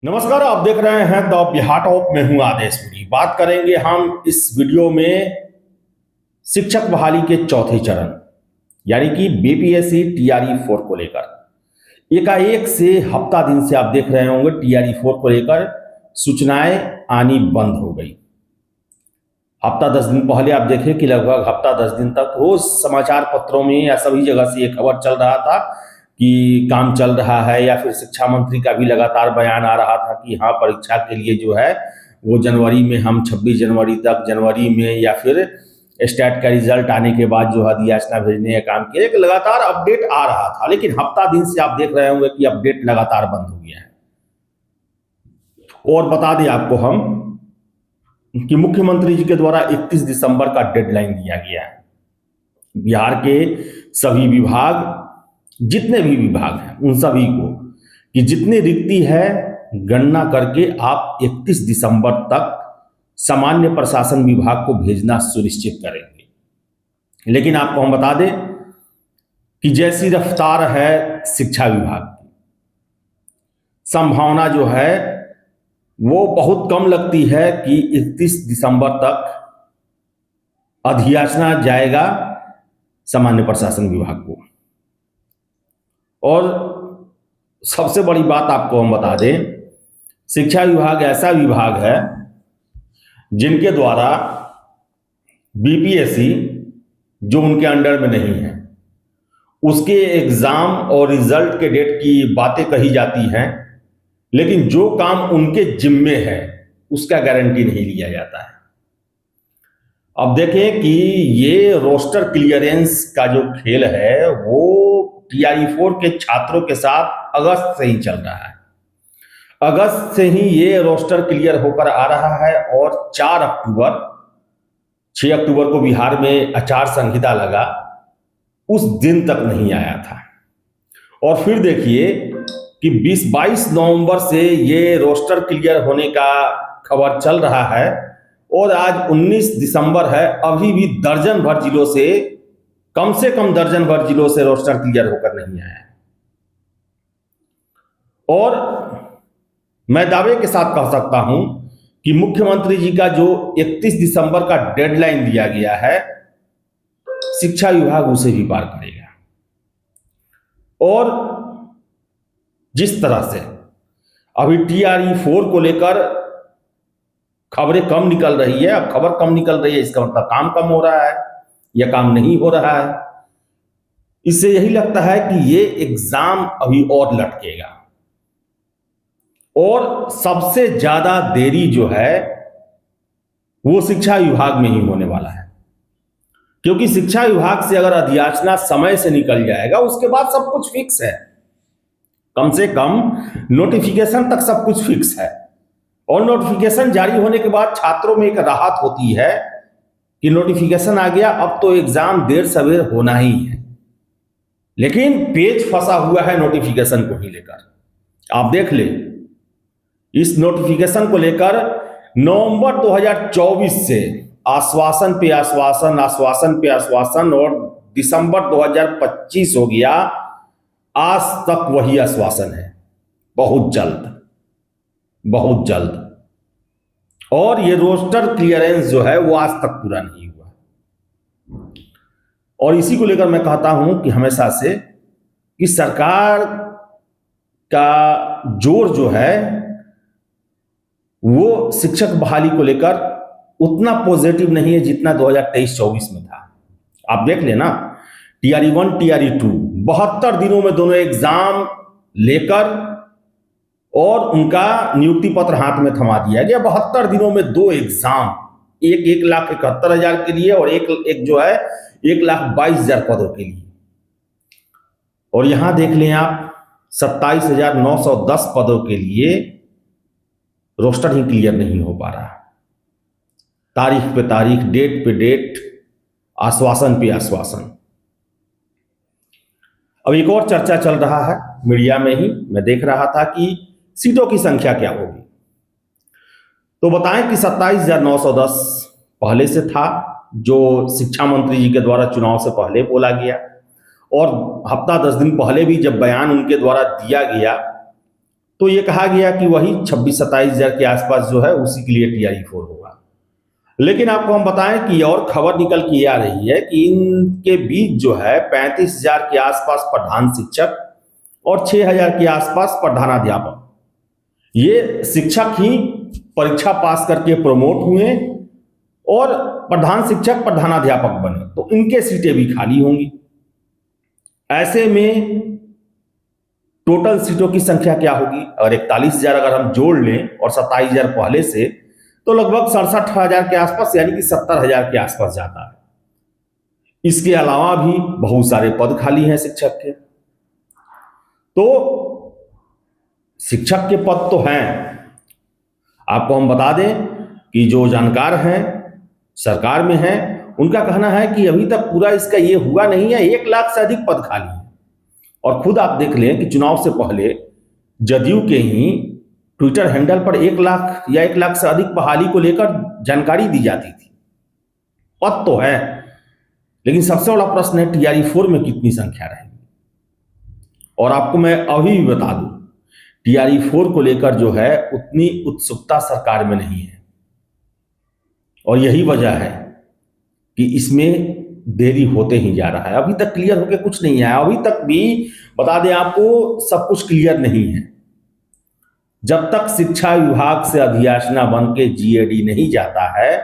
नमस्कार, आप देख रहे हैं द बिहार टॉप में हूं आदेशपुरी। बात करेंगे हम इस वीडियो में शिक्षक बहाली के चौथे चरण यानी कि बीपीएससी टीआरई 4 को लेकर एकाएक से हफ्ता दिन से आप देख रहे होंगे टीआरई 4 को लेकर सूचनाएं आनी बंद हो गई। हफ्ता 10 दिन पहले आप देखें कि लगभग हफ्ता 10 दिन तक रोज समाचार पत्रों में या सभी जगह से ये खबर चल रहा था कि काम चल रहा है, या फिर शिक्षा मंत्री का भी लगातार बयान आ रहा था कि हाँ, परीक्षा के लिए जो है वो जनवरी में हम 26 जनवरी तक, जनवरी में या फिर स्टेट का रिजल्ट आने के बाद जो है अधियाचना भेजने का काम किया। एक लगातार अपडेट आ रहा था, लेकिन हफ्ता दिन से आप देख रहे होंगे कि अपडेट लगातार बंद हो गया है। और बता दें आपको हम कि मुख्यमंत्री जी के द्वारा 31 दिसंबर का डेडलाइन दिया गया है। बिहार के सभी विभाग, जितने भी विभाग हैं उन सभी को, कि जितनी रिक्ति है गणना करके आप 31 दिसंबर तक सामान्य प्रशासन विभाग को भेजना सुनिश्चित करेंगे। लेकिन आपको हम बता दें कि जैसी रफ्तार है शिक्षा विभाग की, संभावना जो है वो बहुत कम लगती है कि 31 दिसंबर तक अधियाचना जाएगा सामान्य प्रशासन विभाग को। और सबसे बड़ी बात आपको हम बता दें, शिक्षा विभाग ऐसा विभाग है जिनके द्वारा बीपीएससी जो उनके अंडर में नहीं है उसके एग्जाम और रिजल्ट के डेट की बातें कही जाती हैं, लेकिन जो काम उनके जिम्मे है उसका गारंटी नहीं लिया जाता है। अब देखें कि ये रोस्टर क्लियरेंस का जो खेल है वो टीआरई 4 के छात्रों के साथ अगस्त से ही चल रहा है। अगस्त से ही ये रोस्टर क्लियर होकर आ रहा है और 6 अक्टूबर को बिहार में आचार संहिता लगा, उस दिन तक नहीं आया था। और फिर देखिए कि 22 नवंबर से ये रोस्टर क्लियर होने का खबर चल रहा है और आज 19 दिसंबर है, अभी भी दर्जन भर जिलों से, कम से कम दर्जन भर जिलों से रोस्टर क्लियर होकर नहीं आया है। और मैं दावे के साथ कह सकता हूं कि मुख्यमंत्री जी का जो 31 दिसंबर का डेडलाइन दिया गया है, शिक्षा विभाग उसे भी पार करेगा। और जिस तरह से अभी टीआरई 4 को लेकर खबरें कम निकल रही है, अब खबर कम निकल रही है इसका मतलब काम कम हो रहा है या काम नहीं हो रहा है। इससे यही लगता है कि ये एग्जाम अभी और लटकेगा। और सबसे ज्यादा देरी जो है वो शिक्षा विभाग में ही होने वाला है, क्योंकि शिक्षा विभाग से अगर अधियाचना समय से निकल जाएगा उसके बाद सब कुछ फिक्स है, कम से कम नोटिफिकेशन तक सब कुछ फिक्स है। और नोटिफिकेशन जारी होने के बाद छात्रों में एक राहत होती है कि नोटिफिकेशन आ गया, अब तो एग्जाम देर सवेर होना ही है। लेकिन पेच फंसा हुआ है नोटिफिकेशन को ही लेकर। आप देख ले, इस नोटिफिकेशन को लेकर नवंबर 2024 से आश्वासन पे आश्वासन, आश्वासन पे आश्वासन, और दिसंबर 2025 हो गया, आज तक वही आश्वासन है, बहुत जल्द, बहुत जल्द। और ये रोस्टर क्लियरेंस जो है वो आज तक पूरा नहीं हुआ। और इसी को लेकर मैं कहता हूं कि हमेशा से कि सरकार का जोर जो है वो शिक्षक बहाली को लेकर उतना पॉजिटिव नहीं है जितना 2023-24 में था। आप देख लेना, टीआरई 1 टीआरई 2 72 दिनों में दोनों एग्जाम लेकर और उनका नियुक्ति पत्र हाथ में थमा दिया गया। 72 दिनों में 2 एग्जाम, एक 1,71,000 के लिए और एक जो है 1,22,000 पदों के लिए। और यहां देख लें आप, 27,910 पदों के लिए रोस्टर ही क्लियर नहीं हो पा रहा। तारीख पे तारीख, डेट पे डेट, आश्वासन पे आश्वासन। अब एक और चर्चा चल रहा है मीडिया में ही, मैं देख रहा था कि सीटों की संख्या क्या होगी। तो बताएं कि 27,910 पहले से था, जो शिक्षा मंत्री जी के द्वारा चुनाव से पहले बोला गया, और हफ्ता 10 दिन पहले भी जब बयान उनके द्वारा दिया गया तो ये कहा गया कि वही 26-27 हजार के आसपास जो है उसी के लिए TRE 4 होगा। लेकिन आपको हम बताएं कि और खबर निकल के आ रही है कि इनके बीच जो है 35 हजार के आसपास प्रधान शिक्षक और 6 हजार के आसपास प्रधानाध्यापक, ये शिक्षक ही परीक्षा पास करके प्रमोट हुए और प्रधान शिक्षक प्रधानाध्यापक बने, तो इनके सीटें भी खाली होंगी। ऐसे में टोटल सीटों की संख्या क्या होगी? और 41 हजार अगर हम जोड़ लें और 27 हजार पहले से, तो लगभग 67 हजार के आसपास, यानी कि 70 हजार के आसपास जाता है। इसके अलावा भी बहुत सारे पद खाली हैं शिक्षक के। तो शिक्षक के पद तो हैं। आपको हम बता दें कि जो जानकार हैं, सरकार में हैं, उनका कहना है कि अभी तक पूरा इसका ये हुआ नहीं है, 1 लाख से अधिक पद खाली है। और खुद आप देख लें कि चुनाव से पहले जदयू के ही ट्विटर हैंडल पर 1 लाख या 1 लाख से अधिक बहाली को लेकर जानकारी दी जाती थी। पद तो है, लेकिन सबसे बड़ा प्रश्न है TRE 4 में कितनी संख्या रहेगी। और आपको मैं अभी भी बता दूं, TRE 4 को लेकर जो है उतनी उत्सुकता सरकार में नहीं है, और यही वजह है कि इसमें देरी होते ही जा रहा है। अभी तक क्लियर होकर कुछ नहीं है। अभी तक भी बता दें आपको, सब कुछ क्लियर नहीं है। जब तक शिक्षा विभाग से अधियाचना बन के GAD नहीं जाता है,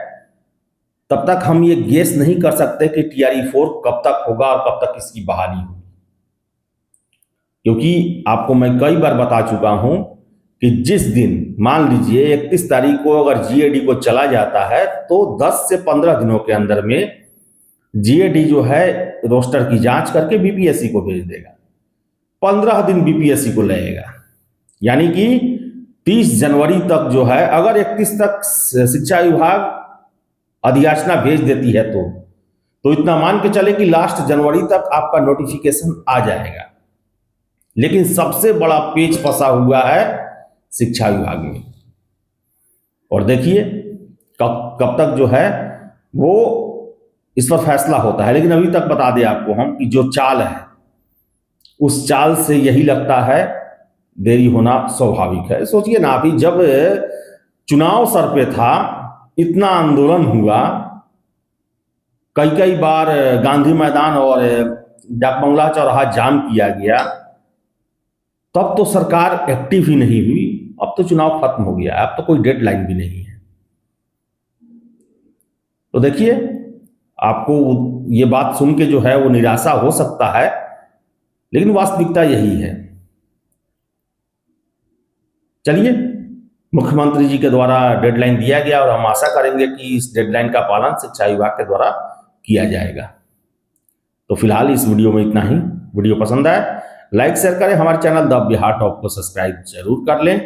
तब तक हम ये गेस नहीं कर सकते कि TRE 4 कब तक होगा और कब तक इसकी बहाली होगी। क्योंकि आपको मैं कई बार बता चुका हूं कि जिस दिन मान लीजिए 31 तारीख को अगर GAD को चला जाता है, तो 10 से 15 दिनों के अंदर में GAD जो है रोस्टर की जांच करके BPSC को भेज देगा। 15 दिन BPSC को लगेगा, यानी कि 30 जनवरी तक जो है, अगर 31 तक शिक्षा विभाग अधियाचना भेज देती है तो इतना मान के चले कि लास्ट जनवरी तक आपका नोटिफिकेशन आ जाएगा। लेकिन सबसे बड़ा पेच फंसा हुआ है शिक्षा विभाग में, और देखिए कब तक जो है वो इस पर फैसला होता है। लेकिन अभी तक बता दें आपको हम कि जो चाल है, उस चाल से यही लगता है देरी होना स्वाभाविक है। सोचिए ना, अभी जब चुनाव सर पे था, इतना आंदोलन हुआ, कई बार गांधी मैदान और डाक बंगला चौराहा जाम किया गया, तब तो सरकार एक्टिव ही नहीं हुई। अब तो चुनाव खत्म हो गया, अब तो कोई डेडलाइन भी नहीं है। तो देखिए, आपको ये बात सुन के जो है वो निराशा हो सकता है, लेकिन वास्तविकता यही है। चलिए, मुख्यमंत्री जी के द्वारा डेडलाइन दिया गया और हम आशा करेंगे कि इस डेडलाइन का पालन शिक्षा विभाग के द्वारा किया जाएगा। तो फिलहाल इस वीडियो में इतना ही। वीडियो पसंद आए लाइक शेयर करें, हमारे चैनल द बिहार टॉप को सब्सक्राइब जरूर कर लें।